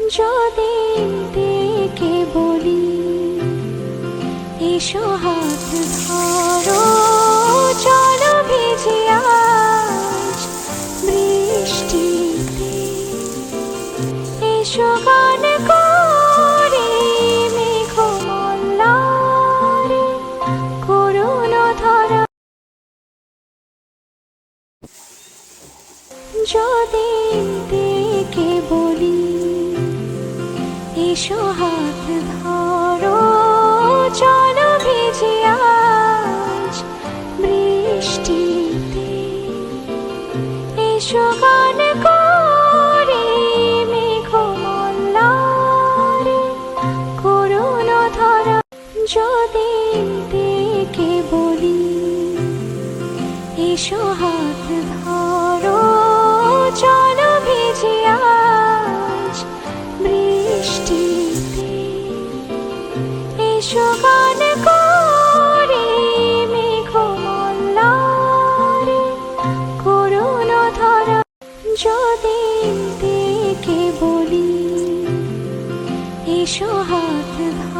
যদি ডেকে বলি এসো হাত ধরো, চলো ভিজি আজ বৃষ্টিতে, এসো গান করি মেঘমল্লারে করুণ ধরা। যদি ডেকে বলি এসো হাত ধরো, চলো ভিজি আজ বৃষ্টিতে, এসো গান করি মেঘমল্লারে করুণ ধরা। যদি ডেকে বলি এসো হাত ধরো, চলো ভিজি আজ বৃষ্টিতে, এসো গান করি মেঘমল্লারে করুণ ধরা। যদি ডেকে বলি এসো হাত ধরো,